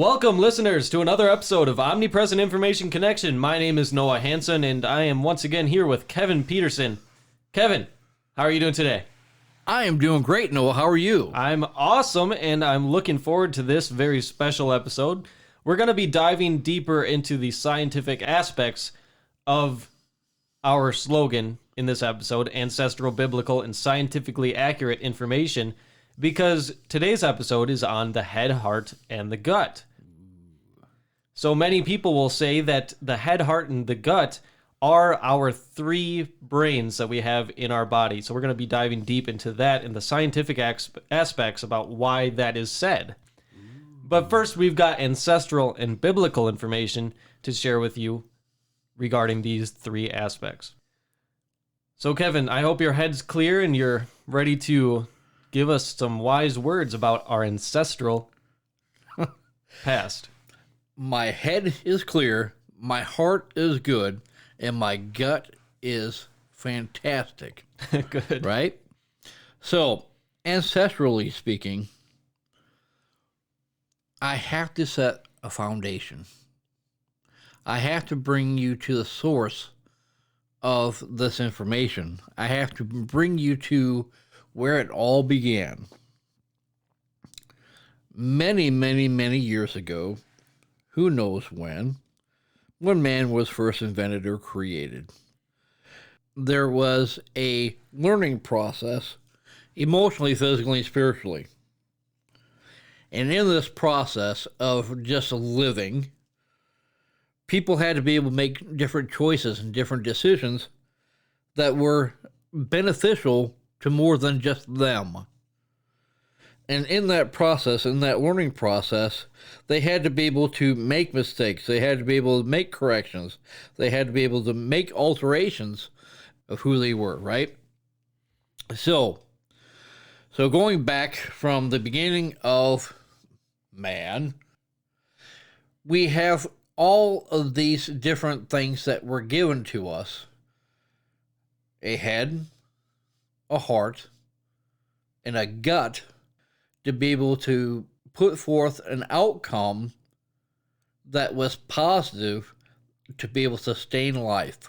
Welcome, listeners, to another episode of Omnipresent Information Connection. My name is Noah Hansen, and I am once again here with Kevin Peterson. Kevin, how are you doing today? I am doing great, Noah. How are you? I'm awesome, and I'm looking forward to this very special episode. We're going to be diving deeper into the scientific aspects of our slogan in this episode, ancestral, biblical, and scientifically accurate information, because today's episode is on the head, heart, and the gut. So many people will say that the head, heart, and the gut are our three brains that we have in our body. So we're going to be diving deep into that and the scientific aspects about why that is said. But first, we've got ancestral and biblical information to share with you regarding these three aspects. So Kevin, I hope your head's clear and you're ready to give us some wise words about our ancestral past. My head is clear, my heart is good, and my gut is fantastic. Good. Right? So, ancestrally speaking, I have to set a foundation. I have to bring you to the source of this information. I have to bring you to where it all began. Many, many, many years ago, who knows when man was first invented or created, there was a learning process, emotionally, physically, spiritually. And in this process of just living, people had to be able to make different choices and different decisions that were beneficial to more than just them. And in that process, in that learning process, they had to be able to make mistakes. They had to be able to make corrections. They had to be able to make alterations of who they were, right? So going back from the beginning of man, we have all of these different things that were given to us: a head, a heart, and a gut, to be able to put forth an outcome that was positive to be able to sustain life.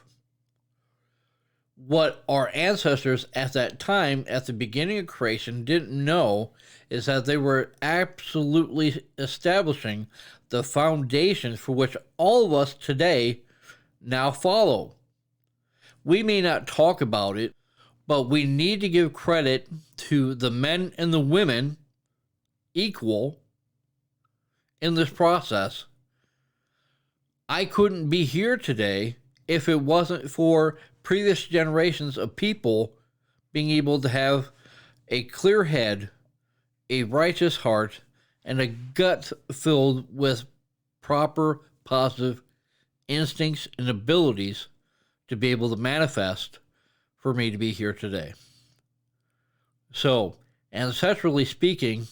What our ancestors at that time, at the beginning of creation, didn't know is that they were absolutely establishing the foundation for which all of us today now follow. We may not talk about it, but we need to give credit to the men and the women equal in this process. I couldn't be here today if it wasn't for previous generations of people being able to have a clear head, a righteous heart, and a gut filled with proper positive instincts and abilities to be able to manifest for me to be here today. So, ancestrally speaking,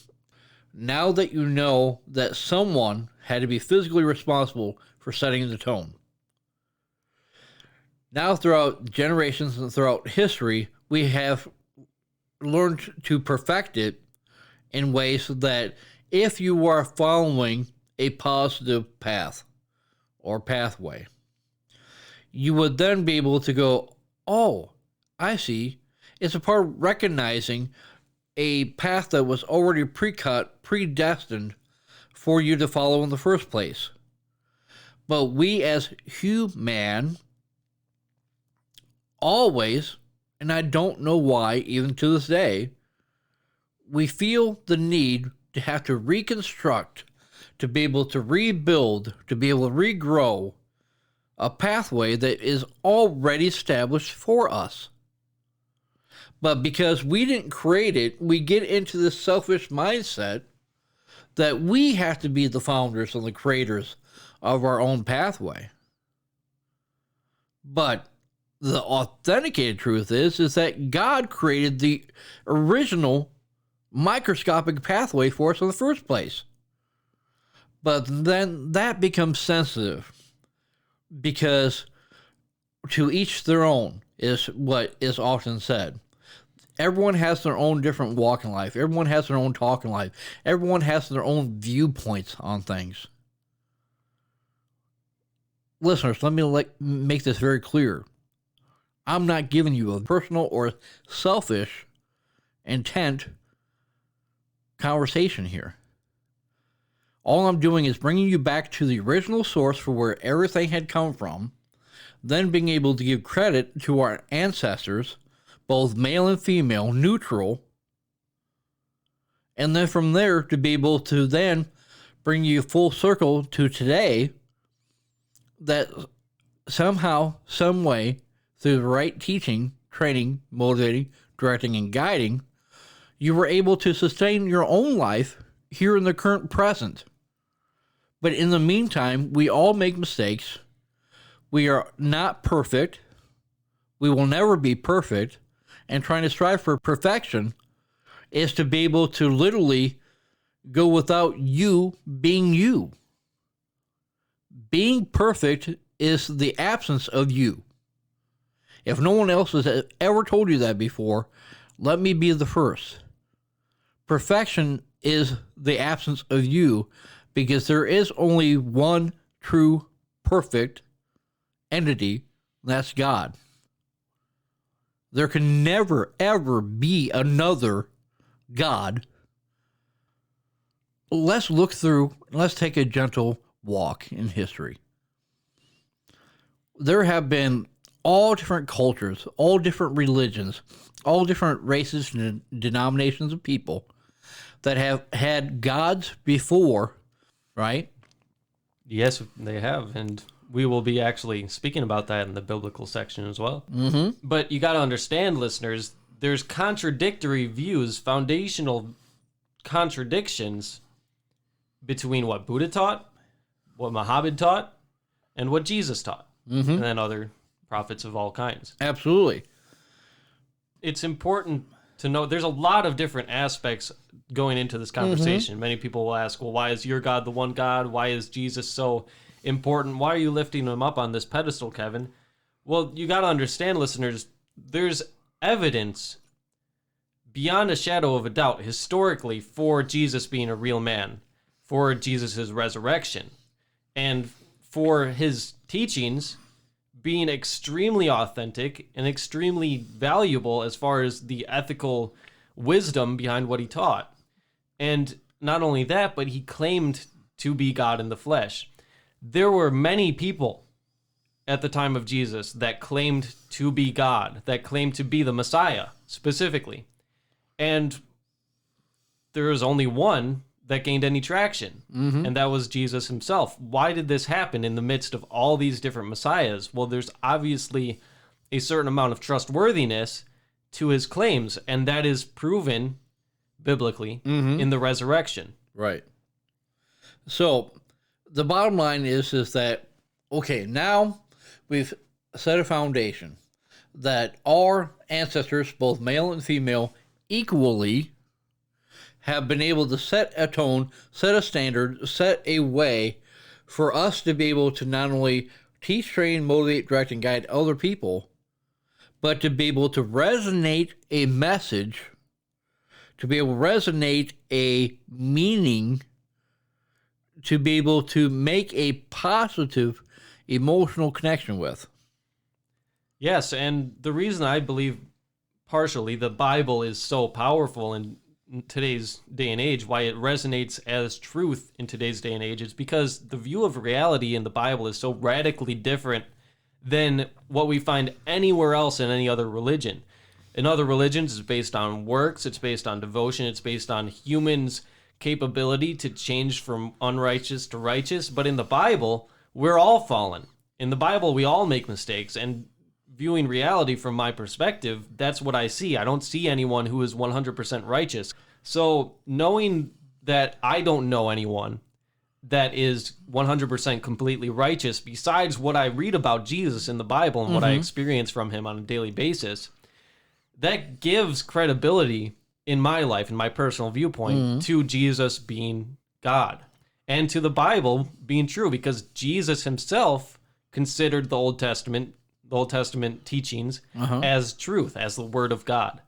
now that you know that someone had to be physically responsible for setting the tone, now throughout generations and throughout history, we have learned to perfect it in ways that if you are following a positive path or pathway, you would then be able to go, oh, I see. It's a part of recognizing a path that was already pre-cut, predestined for you to follow in the first place. But we as human always, and I don't know why, even to this day, we feel the need to have to reconstruct, to be able to rebuild, to be able to regrow a pathway that is already established for us. But because we didn't create it, we get into this selfish mindset that we have to be the founders and the creators of our own pathway. But the authenticated truth is that God created the original microscopic pathway for us in the first place. But then that becomes sensitive, because to each their own is what is often said. Everyone has their own different walk in life. Everyone has their own talk in life. Everyone has their own viewpoints on things. Listeners, let me make this very clear. I'm not giving you a personal or selfish intent conversation here. All I'm doing is bringing you back to the original source for where everything had come from, then being able to give credit to our ancestors, both male and female, neutral, and then from there to be able to then bring you full circle to today, that somehow, some way, through the right teaching, training, motivating, directing, and guiding, you were able to sustain your own life here in the current present. But in the meantime, we all make mistakes. We are not perfect. We will never be perfect. And trying to strive for perfection is to be able to literally go without you being you. Being perfect is the absence of you. If no one else has ever told you that before, let me be the first. Perfection is the absence of you, because there is only one true, perfect entity, that's God. There can never, ever be another God. Let's look through, let's take a gentle walk in history. There have been all different cultures, all different religions, all different races and denominations of people that have had gods before, right? Yes, they have, and we will be actually speaking about that in the biblical section as well. Mm-hmm. But you got to understand, listeners, there's contradictory views, foundational contradictions between what Buddha taught, what Muhammad taught, and what Jesus taught, and then other prophets of all kinds. Absolutely. It's important to know there's a lot of different aspects going into this conversation. Many people will ask, well, why is your God the one God? Why is Jesus so important? Why are you lifting him up on this pedestal, Kevin? Well, you got to understand, listeners, there's evidence beyond a shadow of a doubt historically for Jesus being a real man, for Jesus' resurrection, and for his teachings being extremely authentic and extremely valuable as far as the ethical wisdom behind what he taught. And not only that, but he claimed to be God in the flesh. There were many people at the time of Jesus that claimed to be God, that claimed to be the Messiah specifically. And there was only one that gained any traction, and that was Jesus himself. Why did this happen in the midst of all these different messiahs? Well, there's obviously a certain amount of trustworthiness to his claims, and that is proven biblically in the resurrection. Right. So the bottom line is that, okay, now we've set a foundation that our ancestors, both male and female, equally have been able to set a tone, set a standard, set a way for us to be able to not only teach, train, motivate, direct, and guide other people, but to be able to resonate a message, to be able to resonate a meaning, to be able to make a positive emotional connection with. Yes, and the reason I believe partially the Bible is so powerful in today's day and age, why it resonates as truth in today's day and age, is because the view of reality in the Bible is so radically different than what we find anywhere else in any other religion. In other religions, it's based on works, it's based on devotion, it's based on humans' capability to change from unrighteous to righteous. But in the Bible, we're all fallen. In the Bible, we all make mistakes, and viewing reality from my perspective, that's what I see. I don't see anyone who is 100% righteous. So knowing that I don't know anyone that is 100% completely righteous, besides what I read about Jesus in the Bible and what I experience from him on a daily basis, that gives credibility in my life, in my personal viewpoint, to Jesus being God and to the Bible being true, because Jesus himself considered the Old Testament teachings as truth, as the Word of God.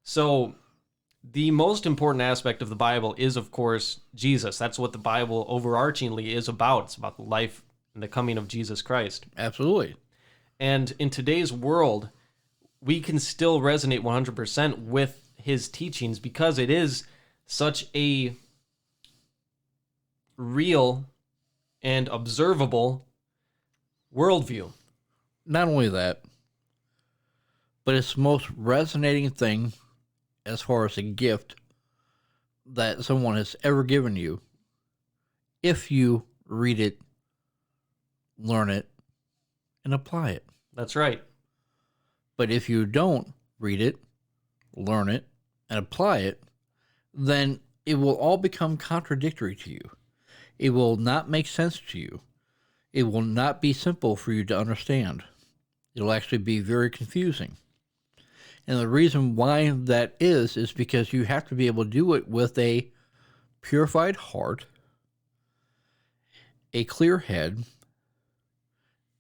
So the most important aspect of the Bible is, of course, Jesus. That's what the Bible overarchingly is about. It's about the life and the coming of Jesus Christ. Absolutely. And in today's world, we can still resonate 100% with his teachings because it is such a real and observable worldview. Not only that, but it's the most resonating thing as far as a gift that someone has ever given you if you read it, learn it, and apply it. That's right. But if you don't read it, learn it, and apply it, then it will all become contradictory to you. It will not make sense to you. It will not be simple for you to understand. It'll actually be very confusing. And the reason why that is because you have to be able to do it with a purified heart, a clear head,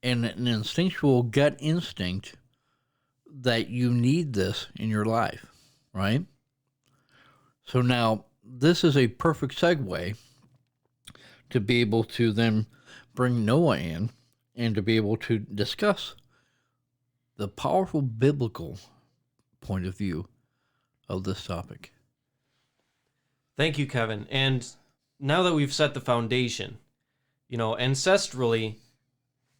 and an instinctual gut instinct that you need this in your life, right? So now, this is a perfect segue to be able to then bring Noah in and to be able to discuss the powerful biblical point of view of this topic. Thank you, Kevin. And now that we've set the foundation, ancestrally,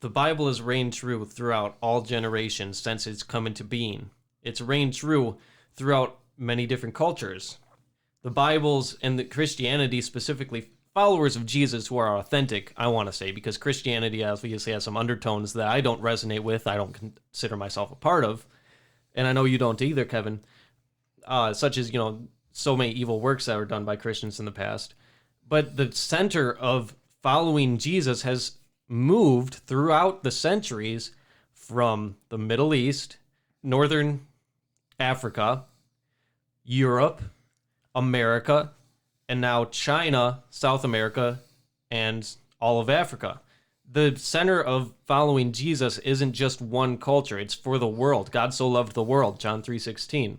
the Bible has reigned true throughout all generations since it's come into being. It's reigned true throughout many different cultures. The Bibles and the Christianity, specifically followers of Jesus who are authentic, I want to say, because Christianity obviously has some undertones that I don't resonate with, I don't consider myself a part of, and I know you don't either, Kevin, such as, so many evil works that were done by Christians in the past. But the center of following Jesus has moved throughout the centuries from the Middle East, Northern Africa, Europe, America, and now China, South America, and all of Africa. The center of following Jesus isn't just one culture, it's for the world. God so loved the world, John 3:16.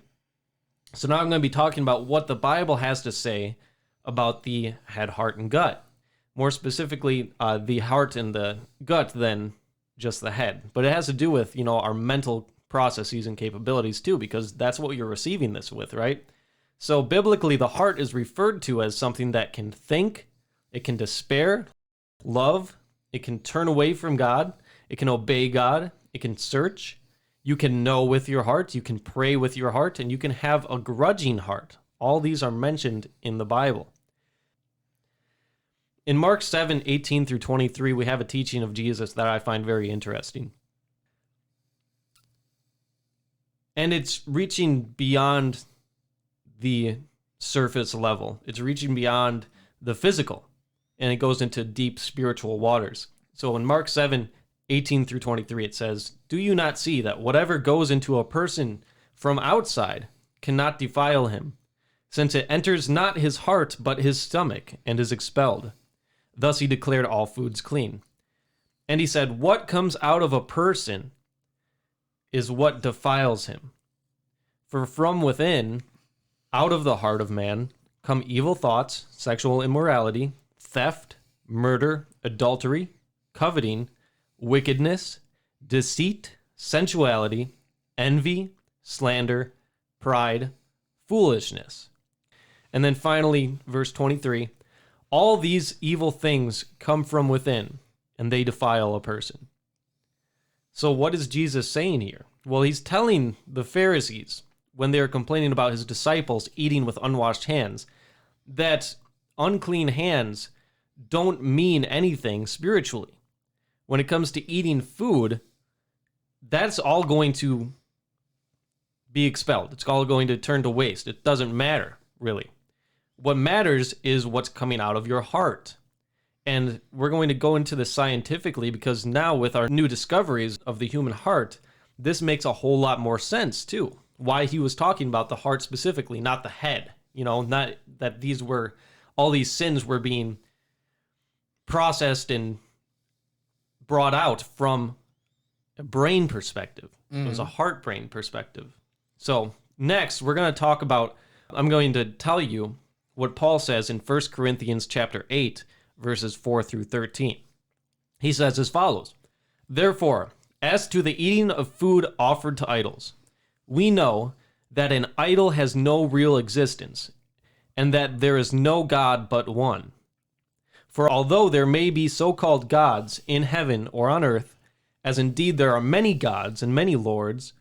So now I'm going to be talking about what the Bible has to say about the head, heart, and gut. More specifically, the heart and the gut than just the head. But it has to do with, our mental processes and capabilities too, because that's what you're receiving this with, right? So biblically, the heart is referred to as something that can think, it can despair, love, it can turn away from God, it can obey God, it can search, you can know with your heart, you can pray with your heart, and you can have a grudging heart. All these are mentioned in the Bible. In Mark 7:18 through 23, we have a teaching of Jesus that I find very interesting. And it's reaching beyond the surface level. It's reaching beyond the physical, and it goes into deep spiritual waters. So in Mark 7:18 through 23, it says, "Do you not see that whatever goes into a person from outside cannot defile him, since it enters not his heart but his stomach, and is expelled? Thus he declared all foods clean. And he said, what comes out of a person is what defiles him. For from within, out of the heart of man, come evil thoughts, sexual immorality, theft, murder, adultery, coveting, wickedness, deceit, sensuality, envy, slander, pride, foolishness." And then finally, verse 23, "All these evil things come from within, and they defile a person." So what is Jesus saying here? Well, he's telling the Pharisees, when they are complaining about his disciples eating with unwashed hands, that unclean hands don't mean anything spiritually. When it comes to eating food, that's all going to be expelled. It's all going to turn to waste. It doesn't matter, really. What matters is what's coming out of your heart. And we're going to go into this scientifically because now with our new discoveries of the human heart, this makes a whole lot more sense too. Why he was talking about the heart specifically, not the head. Not that all these sins were being processed and brought out from a brain perspective. It was a heart-brain perspective. So Next, we're going to talk about, I'm going to tell you what Paul says in 1 Corinthians chapter 8, verses 4 through 13. He says as follows, "Therefore, as to the eating of food offered to idols, we know that an idol has no real existence, and that there is no God but one. For although there may be so-called gods in heaven or on earth, as indeed there are many gods and many lords,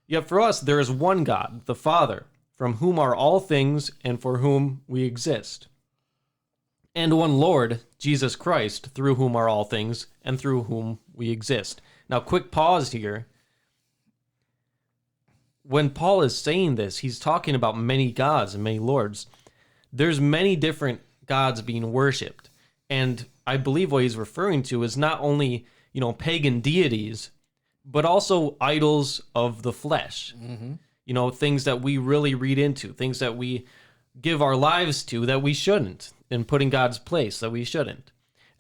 yet for us there is one God, the Father, from whom are all things and for whom we exist. And one Lord, Jesus Christ, through whom are all things and through whom we exist." Now, quick pause here. When Paul is saying this, he's talking about many gods and many lords. There's many different gods being worshipped. And I believe what he's referring to is not only, pagan deities, but also idols of the flesh. Things that we really read into, things that we give our lives to that we shouldn't, and put in God's place that we shouldn't.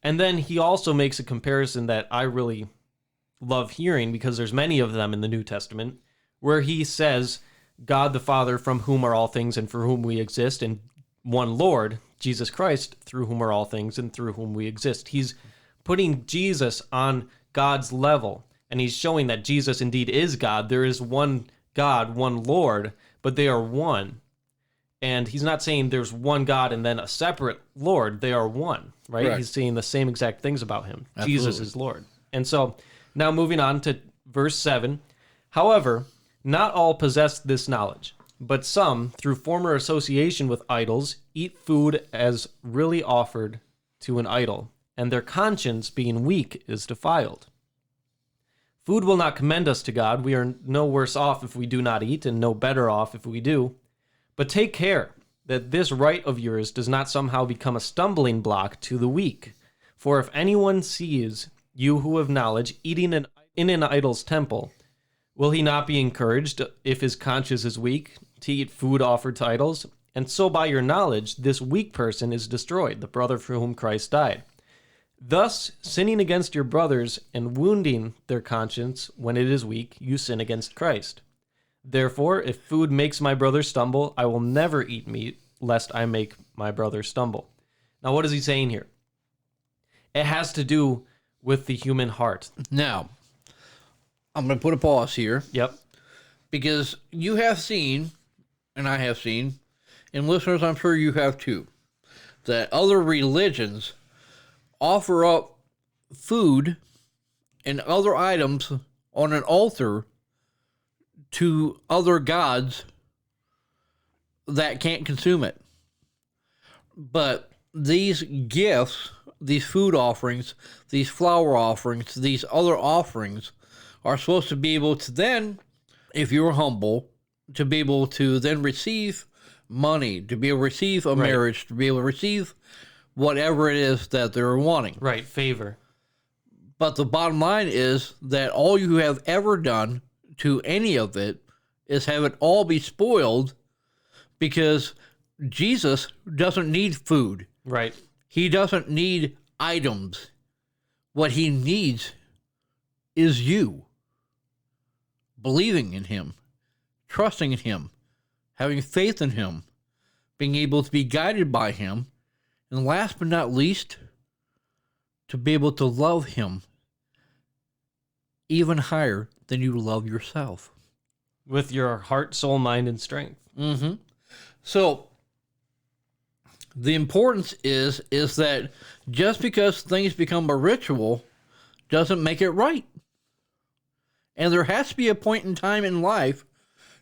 And then he also makes a comparison that I really love hearing, because there's many of them in the New Testament, where he says, God the Father, from whom are all things and for whom we exist, and one Lord, Jesus Christ, through whom are all things and through whom we exist. He's putting Jesus on God's level, and he's showing that Jesus indeed is God. There is one God, one Lord, but they are one. And he's not saying there's one God and then a separate Lord. They are one, right? Correct. He's saying the same exact things about him. Absolutely. Jesus is Lord. And so now moving on to verse 7. "However, not all possess this knowledge, but some, through former association with idols, eat food as really offered to an idol, and their conscience, being weak, is defiled. Food will not commend us to God. We are no worse off if we do not eat, and no better off if we do. But take care that this right of yours does not somehow become a stumbling block to the weak. For if anyone sees you who have knowledge eating in an idol's temple, will he not be encouraged, if his conscience is weak, to eat food offered to idols? And so by your knowledge, this weak person is destroyed, the brother for whom Christ died. Thus, sinning against your brothers and wounding their conscience when it is weak, you sin against Christ. Therefore, if food makes my brother stumble, I will never eat meat, lest I make my brother stumble." Now, what is he saying here? It has to do with the human heart. Now, I'm going to put a pause here. Yep. Because you have seen, and I have seen, and listeners, I'm sure you have too, that other religions offer up food and other items on an altar to other gods that can't consume it. But these gifts, these food offerings, these flower offerings, these other offerings are supposed to be able to then, if you're humble, to be able to then receive money, to be able to receive a marriage, to be able to receive whatever it is that they're wanting. Right, favor. But the bottom line is that all you have ever done to any of it is have it all be spoiled, because Jesus doesn't need food. Right. He doesn't need items. What he needs is you. Believing in him, trusting in him, having faith in him, being able to be guided by him, and last but not least, to be able to love him even higher than you love yourself. With your heart, soul, mind, and strength. Mm-hmm. So, the importance is that just because things become a ritual doesn't make it right. And there has to be a point in time in life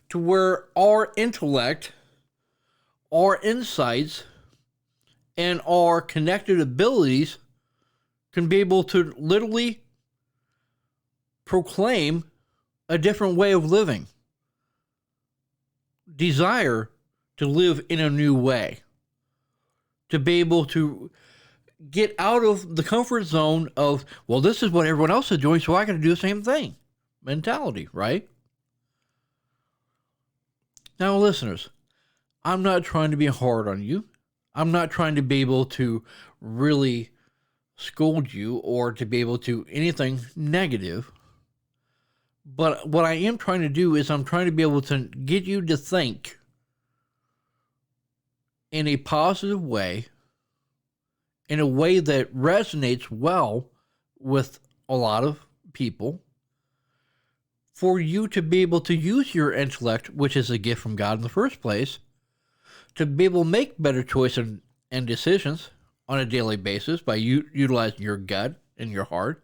to where our intellect, our insights, and our connected abilities can be able to literally proclaim a different way of living. Desire to live in a new way. To be able to get out of the comfort zone of, well, this is what everyone else is doing, so I got to do the same thing. Mentality, right? Now, listeners, I'm not trying to be hard on you. I'm not trying to be able to really scold you or to be able to anything negative. But what I am trying to do is I'm trying to be able to get you to think in a positive way, in a way that resonates well with a lot of people, for you to be able to use your intellect, which is a gift from God in the first place, to be able to make better choices and decisions on a daily basis by utilizing your gut and your heart,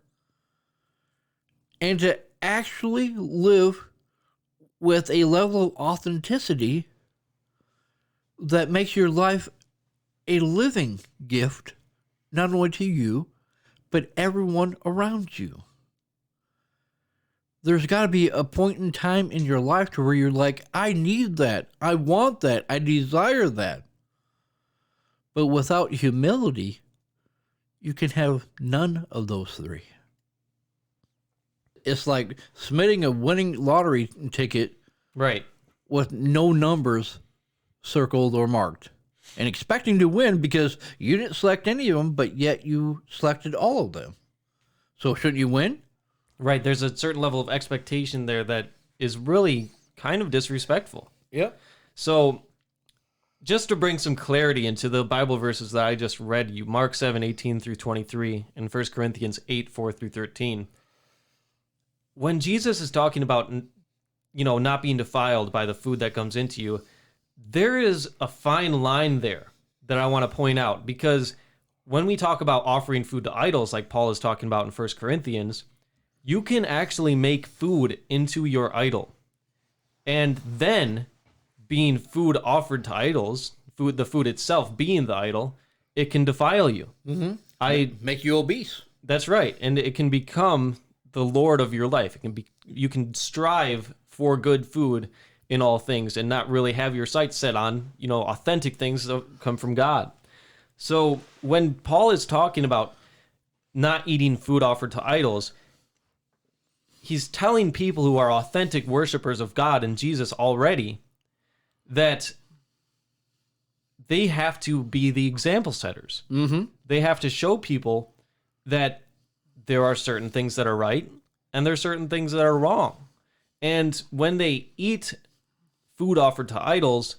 and to actually live with a level of authenticity that makes your life a living gift, not only to you, but everyone around you. There's got to be a point in time in your life to where you're like, I need that, I want that, I desire that. But without humility, you can have none of those three. It's like submitting a winning lottery ticket, Right. with no numbers circled or marked, and expecting to win because you didn't select any of them, but yet you selected all of them. So shouldn't you win? Right. There's a certain level of expectation there that is really kind of disrespectful. Yep. So, just to bring some clarity into the Bible verses that I just read you, Mark 7:18 through 23, and 1 Corinthians 8:4 through 13. When Jesus is talking about, not being defiled by the food that comes into you, there is a fine line there that I want to point out, because when we talk about offering food to idols, like Paul is talking about in 1 Corinthians, you can actually make food into your idol. And then, being food offered to idols, the food itself being the idol, it can defile you. Mm-hmm. Make you obese. That's right. And it can become the Lord of your life. You can strive for good food in all things and not really have your sights set on, authentic things that come from God. So when Paul is talking about not eating food offered to idols, he's telling people who are authentic worshipers of God and Jesus already that they have to be the example setters. Mm-hmm. They have to show people that there are certain things that are right and there are certain things that are wrong. And when they eat food offered to idols,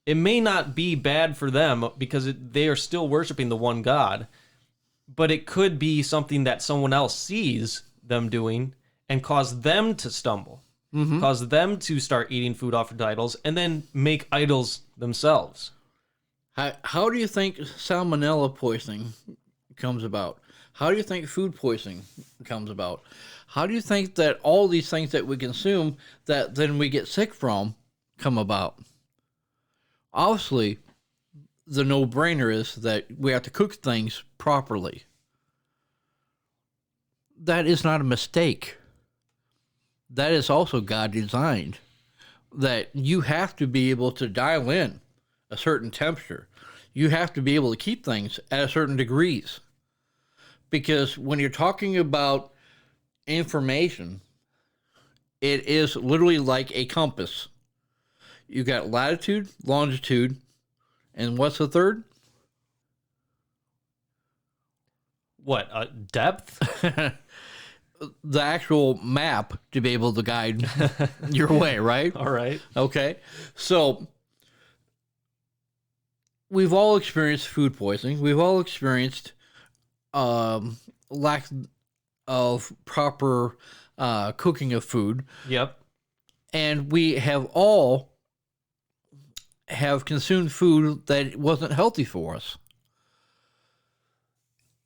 it may not be bad for them because they are still worshiping the one God, but it could be something that someone else sees them doing and cause them to stumble, cause them to start eating food offered to idols, and then make idols themselves. How do you think salmonella poisoning comes about? How do you think food poisoning comes about? How do you think that all these things that we consume that then we get sick from come about? Obviously, the no-brainer is that we have to cook things properly. That is not a mistake. That is also God designed. That you have to be able to dial in a certain temperature. You have to be able to keep things at a certain degrees. Because when you're talking about information, it is literally like a compass. You got latitude, longitude, and what's the third? What, depth? The actual map to be able to guide your way, right? All right. Okay. So we've all experienced food poisoning. We've all experienced lack of proper cooking of food. Yep. And we have all consumed food that wasn't healthy for us.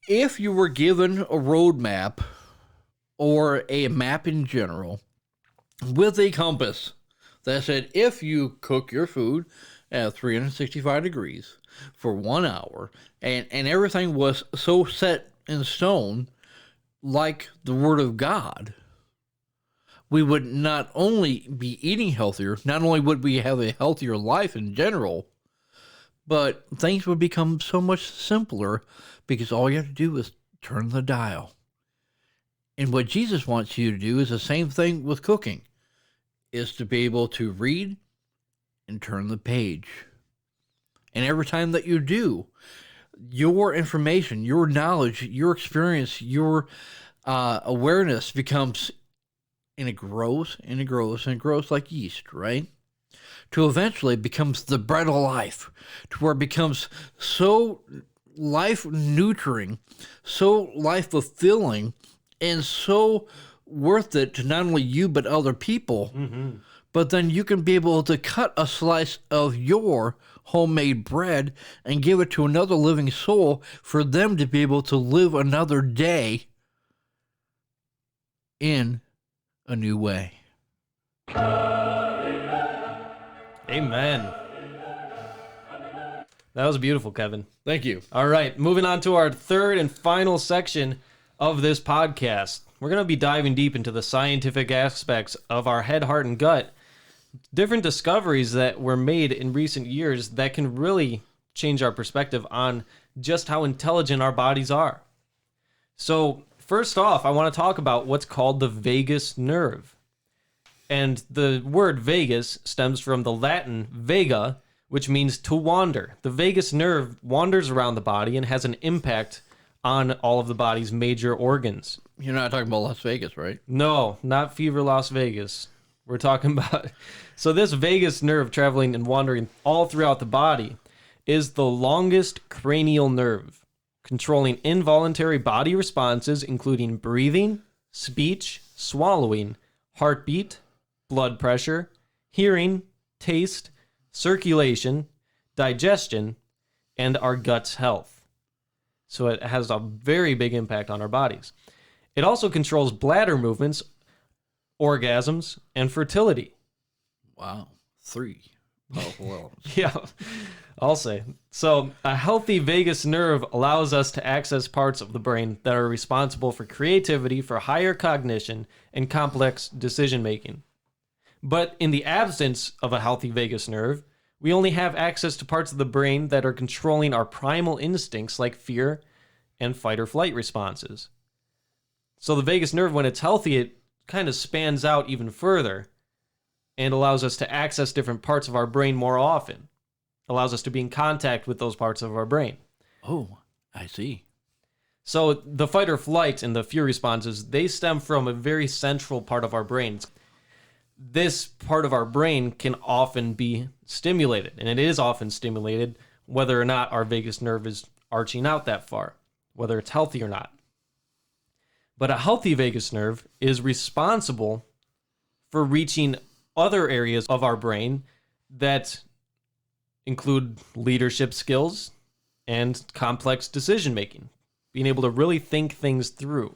If you were given a roadmap or a map in general with a compass that said, if you cook your food at 365 degrees for 1 hour, and everything was so set in stone like the Word of God, we would not only be eating healthier, not only would we have a healthier life in general, but things would become so much simpler because all you have to do is turn the dial. And what Jesus wants you to do is the same thing with cooking, is to be able to read and turn the page. And every time that you do, your information, your knowledge, your experience, your awareness becomes and it grows and it grows and it grows like yeast, right? To eventually becomes the bread of life, to where it becomes so life nurturing, so life fulfilling, and so worth it to not only you but other people. But then you can be able to cut a slice of your homemade bread and give it to another living soul for them to be able to live another day in a new way. Amen. That was beautiful, Kevin. Thank you. All right, moving on to our third and final section of this podcast. We're going to be diving deep into the scientific aspects of our head, heart, and gut. Different discoveries that were made in recent years that can really change our perspective on just how intelligent our bodies are. So, first off, I want to talk about what's called the vagus nerve. And the word vagus stems from the Latin vega, which means to wander. The vagus nerve wanders around the body and has an impact on all of the body's major organs. You're not talking about Las Vegas, right? No, not Fever Las Vegas. We're talking about... So this vagus nerve traveling and wandering all throughout the body is the longest cranial nerve, controlling involuntary body responses, including breathing, speech, swallowing, heartbeat, blood pressure, hearing, taste, circulation, digestion, and our gut's health. So it has a very big impact on our bodies. It also controls bladder movements, orgasms, and fertility. Wow. 3 powerful elements. Yeah, I'll say. So a healthy vagus nerve allows us to access parts of the brain that are responsible for creativity, for higher cognition, and complex decision-making. But in the absence of a healthy vagus nerve, we only have access to parts of the brain that are controlling our primal instincts like fear and fight or flight responses. So the vagus nerve, when it's healthy, it kind of spans out even further and allows us to access different parts of our brain more often. Allows us to be in contact with those parts of our brain. Oh, I see. So the fight or flight and the fear responses, they stem from a very central part of our brains. This part of our brain can often be stimulated, and it is often stimulated whether or not our vagus nerve is arching out that far, whether it's healthy or not. But a healthy vagus nerve is responsible for reaching other areas of our brain that include leadership skills and complex decision making, being able to really think things through.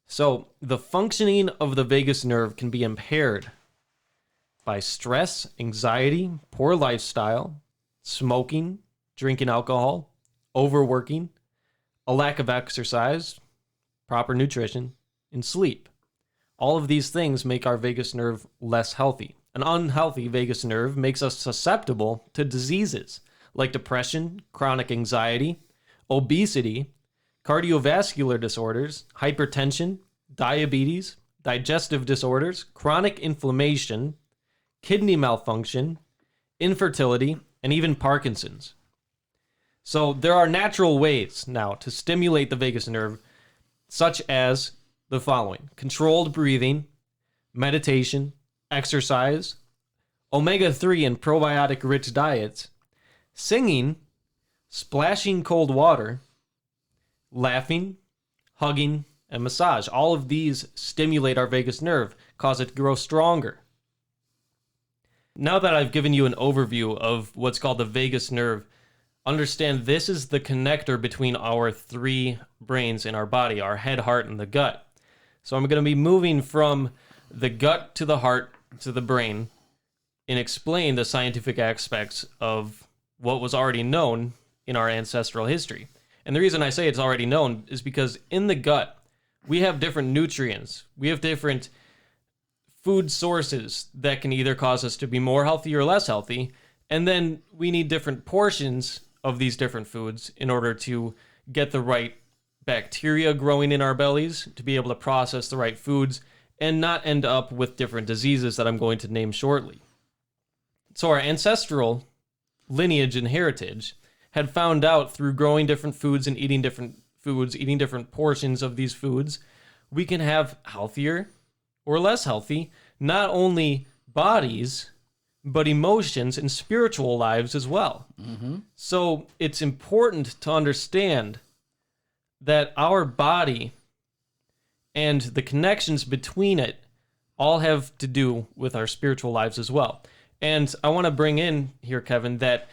So the functioning of the vagus nerve can be impaired by stress, anxiety, poor lifestyle, smoking, drinking alcohol, overworking, a lack of exercise, proper nutrition, and sleep. All of these things make our vagus nerve less healthy. An unhealthy vagus nerve makes us susceptible to diseases like depression, chronic anxiety, obesity, cardiovascular disorders, hypertension, diabetes, digestive disorders, chronic inflammation, kidney malfunction, infertility, and even Parkinson's. So there are natural ways now to stimulate the vagus nerve, such as the following: controlled breathing, meditation, exercise, omega-3 and probiotic-rich diets, singing, splashing cold water, laughing, hugging, and massage. All of these stimulate our vagus nerve, cause it to grow stronger. Now that I've given you an overview of what's called the vagus nerve, understand this is the connector between our 3 brains in our body, our head, heart, and the gut. So I'm going to be moving from the gut to the heart to the brain and explain the scientific aspects of what was already known in our ancestral history. And the reason I say it's already known is because in the gut, we have different nutrients. We have different food sources that can either cause us to be more healthy or less healthy. And then we need different portions of these different foods in order to get the right bacteria growing in our bellies, to be able to process the right foods and not end up with different diseases that I'm going to name shortly. So our ancestral lineage and heritage had found out through growing different foods and eating different foods, eating different portions of these foods, we can have healthier, or less healthy, not only bodies, but emotions and spiritual lives as well. So it's important to understand that our body and the connections between it all have to do with our spiritual lives as well. And I want to bring in here, Kevin, that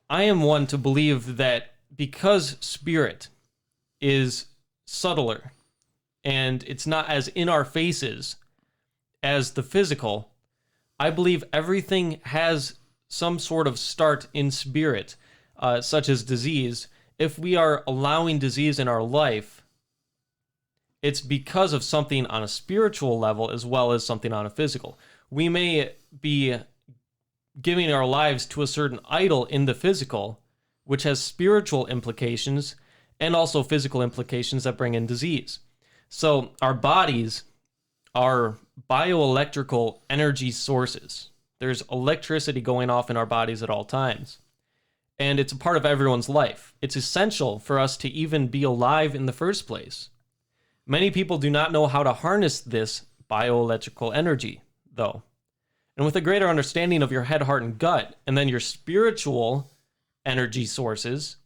I am one to believe that because spirit is subtler and it's not as in our faces as the physical, I believe everything has some sort of start in spirit, such as disease. If we are allowing disease in our life, it's because of something on a spiritual level as well as something on a physical. We may be giving our lives to a certain idol in the physical, which has spiritual implications and also physical implications that bring in disease. So our bodies are bioelectrical energy sources. There's electricity going off in our bodies at all times. And it's a part of everyone's life. It's essential for us to even be alive in the first place. Many people do not know how to harness this bioelectrical energy, though. And with a greater understanding of your head, heart, and gut, and then your spiritual energy sources,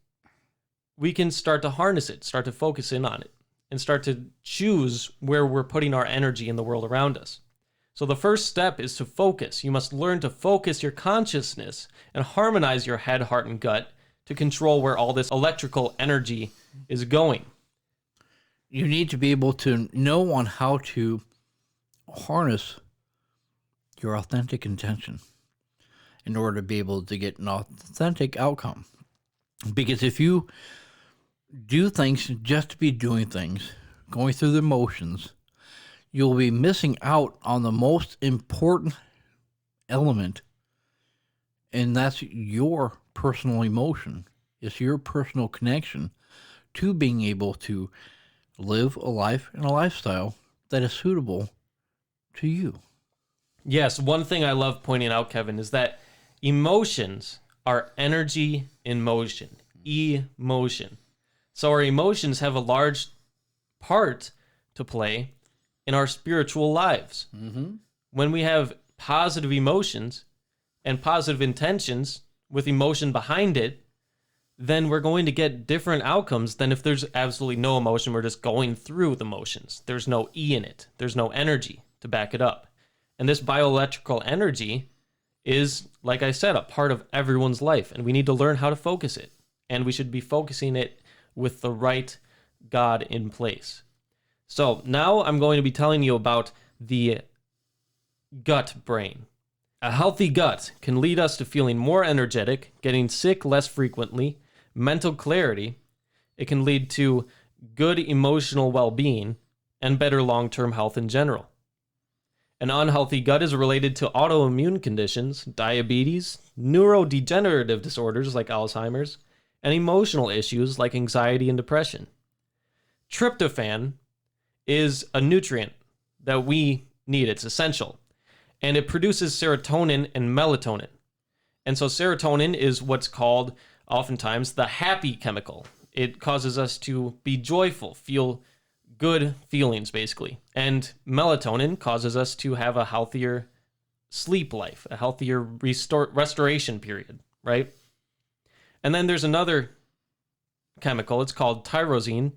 we can start to harness it, start to focus in on it, and start to choose where we're putting our energy in the world around us. So the first step is to focus. You must learn to focus your consciousness and harmonize your head, heart, and gut to control where all this electrical energy is going. You need to be able to know on how to harness your authentic intention in order to be able to get an authentic outcome. Because if you do things just to be doing things, going through the motions, you'll be missing out on the most important element, and that's your personal emotion. It's your personal connection to being able to live a life and a lifestyle that is suitable to you. Yes, one thing I love pointing out, Kevin, is that emotions are energy in motion. Emotion. So our emotions have a large part to play in our spiritual lives. When we have positive emotions and positive intentions with emotion behind it, then we're going to get different outcomes than if there's absolutely no emotion. We're just going through the motions. There's no E in it. There's no energy to back it up. And this bioelectrical energy is, like I said, a part of everyone's life, and we need to learn how to focus it. And we should be focusing it with the right God in place. So now I'm going to be telling you about the gut brain. A healthy gut can lead us to feeling more energetic, getting sick less frequently, mental clarity. It can lead to good emotional well-being and better long-term health in general. An unhealthy gut is related to autoimmune conditions, diabetes, neurodegenerative disorders like Alzheimer's, and emotional issues like anxiety and depression. Tryptophan is a nutrient that we need. It's essential. And it produces serotonin and melatonin. And so serotonin is what's called oftentimes the happy chemical. It causes us to be joyful, feel good feelings, basically. And melatonin causes us to have a healthier sleep life, a healthier restoration period, right? And then there's another chemical. It's called tyrosine,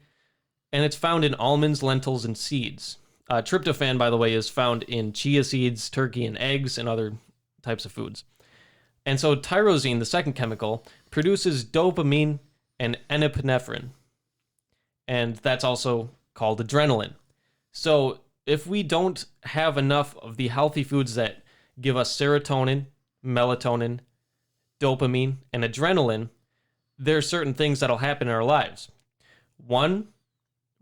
and it's found in almonds, lentils, and seeds. Tryptophan, by the way, is found in chia seeds, turkey, and eggs, and other types of foods. And so tyrosine, the second chemical, produces dopamine and epinephrine. And that's also called adrenaline. So if we don't have enough of the healthy foods that give us serotonin, melatonin, dopamine, and adrenaline, there are certain things that'll happen in our lives. One,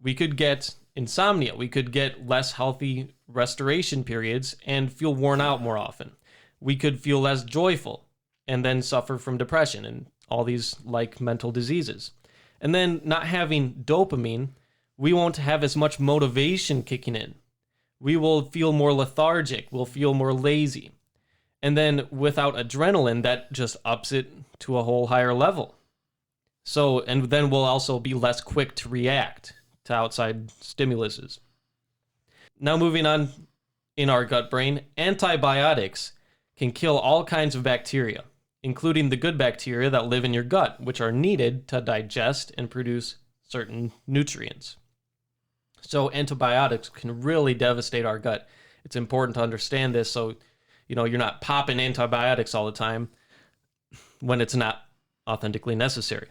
we could get insomnia. We could get less healthy restoration periods and feel worn out more often. We could feel less joyful and then suffer from depression and all these like mental diseases. And then not having dopamine, we won't have as much motivation kicking in. We will feel more lethargic. We'll feel more lazy. And then without adrenaline, that just ups it to a whole higher level. So, and then we'll also be less quick to react to outside stimuluses. Now moving on in our gut brain, antibiotics can kill all kinds of bacteria, including the good bacteria that live in your gut, which are needed to digest and produce certain nutrients. So antibiotics can really devastate our gut. It's important to understand this so you're not popping antibiotics all the time when it's not authentically necessary.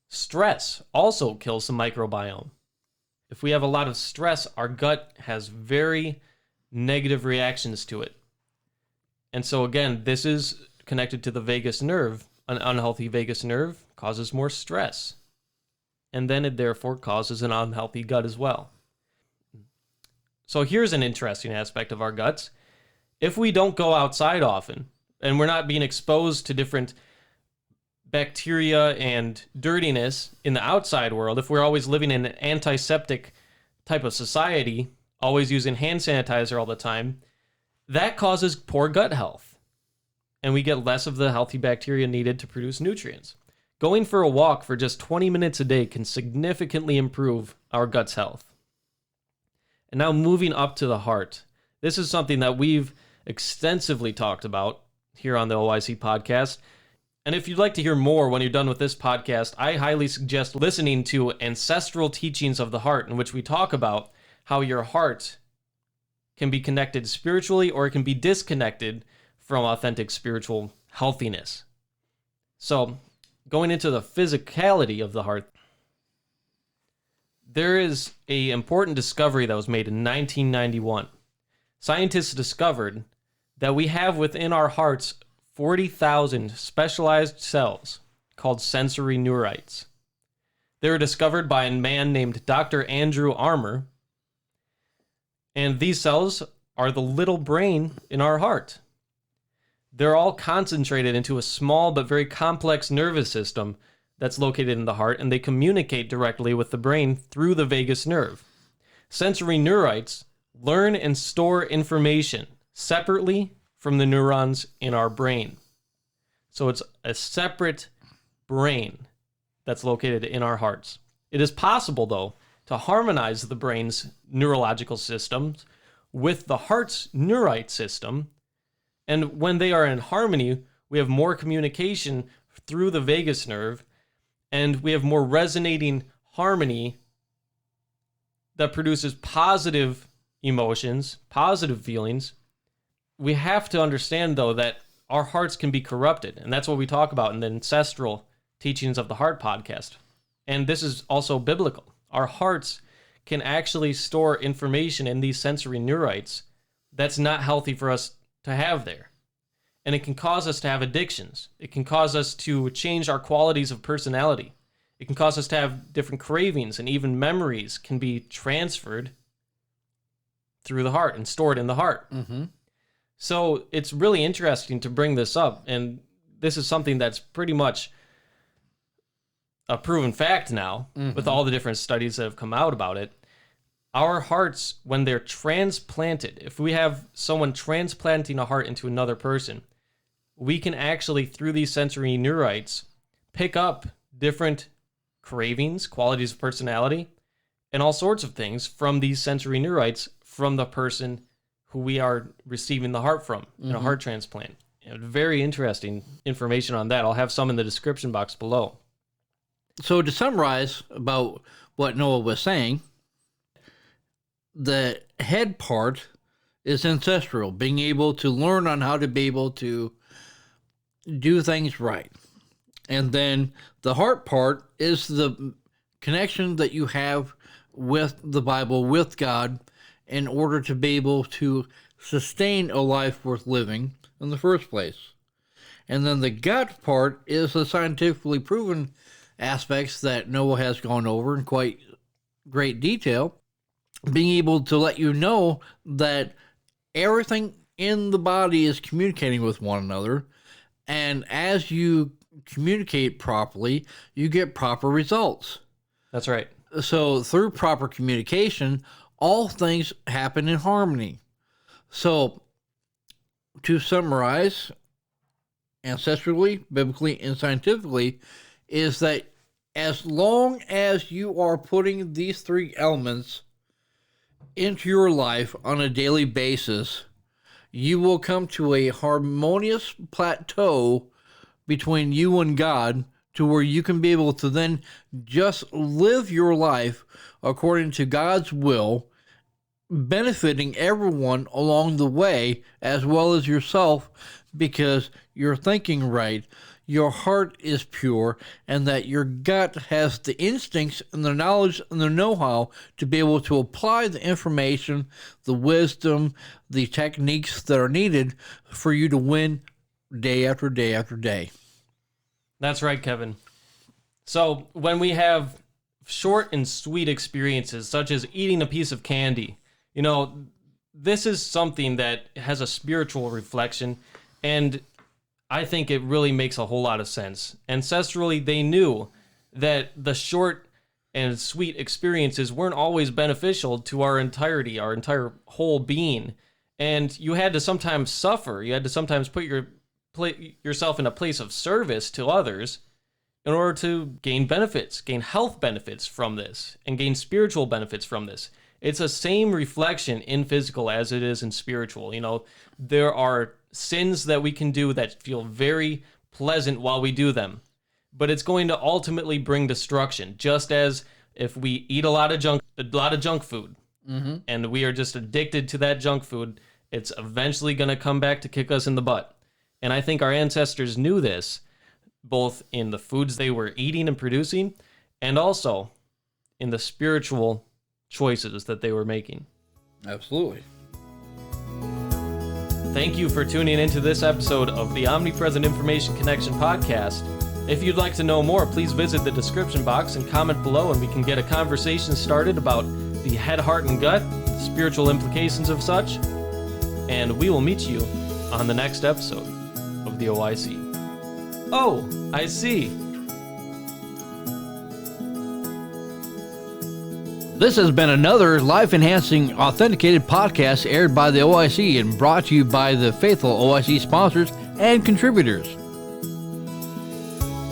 Stress also kills the microbiome. If we have a lot of stress, our gut has very negative reactions to it. And so again, this is connected to the vagus nerve. An unhealthy vagus nerve causes more stress. And then it therefore causes an unhealthy gut as well. So here's an interesting aspect of our guts. If we don't go outside often, and we're not being exposed to different bacteria and dirtiness in the outside world, if we're always living in an antiseptic type of society, always using hand sanitizer all the time, that causes poor gut health. And we get less of the healthy bacteria needed to produce nutrients. Going for a walk for just 20 minutes a day can significantly improve our gut's health. And now moving up to the heart. This is something that we've extensively talked about here on the OIC podcast. And if you'd like to hear more when you're done with this podcast, I highly suggest listening to Ancestral Teachings of the Heart, in which we talk about how your heart can be connected spiritually or it can be disconnected from authentic spiritual healthiness. So, going into the physicality of the heart, there is an important discovery that was made in 1991. Scientists discovered that we have within our hearts 40,000 specialized cells called sensory neurites. They were discovered by a man named Dr. Andrew Armour, and these cells are the little brain in our heart. They're all concentrated into a small but very complex nervous system that's located in the heart, and they communicate directly with the brain through the vagus nerve. Sensory neurites learn and store information separately from the neurons in our brain. So it's a separate brain that's located in our hearts. It is possible, though, to harmonize the brain's neurological systems with the heart's neurite system. And when they are in harmony, we have more communication through the vagus nerve, and we have more resonating harmony that produces positive emotions, positive feelings. We have to understand, though, that our hearts can be corrupted, and that's what we talk about in the Ancestral Teachings of the Heart podcast. And this is also biblical. Our hearts can actually store information in these sensory neurites that's not healthy for us to have there. And it can cause us to have addictions. It can cause us to change our qualities of personality. It can cause us to have different cravings, and even memories can be transferred through the heart and stored in the heart. Mm-hmm. So it's really interesting to bring this up, and this is something that's pretty much a proven fact now, with all the different studies that have come out about it. Our hearts, when they're transplanted, if we have someone transplanting a heart into another person, we can actually, through these sensory neurites, pick up different cravings, qualities of personality, and all sorts of things from these sensory neurites from the person who we are receiving the heart from in a heart transplant. Very interesting information on that. I'll have some in the description box below. So to summarize about what Noah was saying, the head part is ancestral, being able to learn on how to be able to do things right. And then the heart part is the connection that you have with the Bible, with God, in order to be able to sustain a life worth living in the first place. And then the gut part is the scientifically proven aspects that Noah has gone over in quite great detail, being able to let you know that everything in the body is communicating with one another, and as you communicate properly, you get proper results. That's right. So through proper communication, all things happen in harmony. So to summarize, ancestrally, biblically, and scientifically, is that as long as you are putting these three elements into your life on a daily basis, you will come to a harmonious plateau between you and God, to where you can be able to then just live your life according to God's will, benefiting everyone along the way as well as yourself, because you're thinking right, your heart is pure, and that your gut has the instincts and the knowledge and the know-how to be able to apply the information, the wisdom, the techniques that are needed for you to win day after day after day. That's right, Kevin. So when we have short and sweet experiences, such as eating a piece of candy, this is something that has a spiritual reflection, and I think it really makes a whole lot of sense. Ancestrally, they knew that the short and sweet experiences weren't always beneficial to our entirety, our entire whole being. And you had to sometimes suffer. You had to sometimes put yourself in a place of service to others in order to gain benefits, gain health benefits from this, and gain spiritual benefits from this. It's the same reflection in physical as it is in spiritual. There are sins that we can do that feel very pleasant while we do them, but it's going to ultimately bring destruction. Just as if we eat a lot of junk food, and we are just addicted to that junk food, it's eventually going to come back to kick us in the butt. And I think our ancestors knew this, both in the foods they were eating and producing, and also in the spiritual choices that they were making. Absolutely. Thank you for tuning into this episode of the Omnipresent Information Connection podcast. If you'd like to know more, please visit the description box and comment below, and we can get a conversation started about the head, heart, and gut, the spiritual implications of such. And we will meet you on the next episode of the OIC. Oh, I see. This has been another life-enhancing, authenticated podcast aired by the OIC and brought to you by the faithful OIC sponsors and contributors.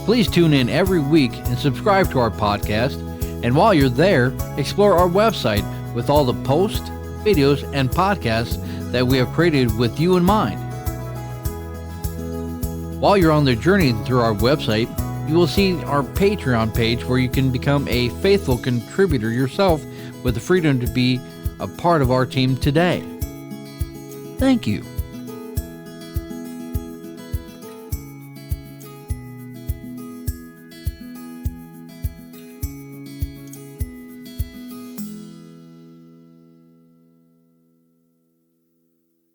Please tune in every week and subscribe to our podcast. And while you're there, explore our website with all the posts, videos, and podcasts that we have created with you in mind. While you're on the journey through our website, you will see our Patreon page where you can become a faithful contributor yourself with the freedom to be a part of our team today. Thank you.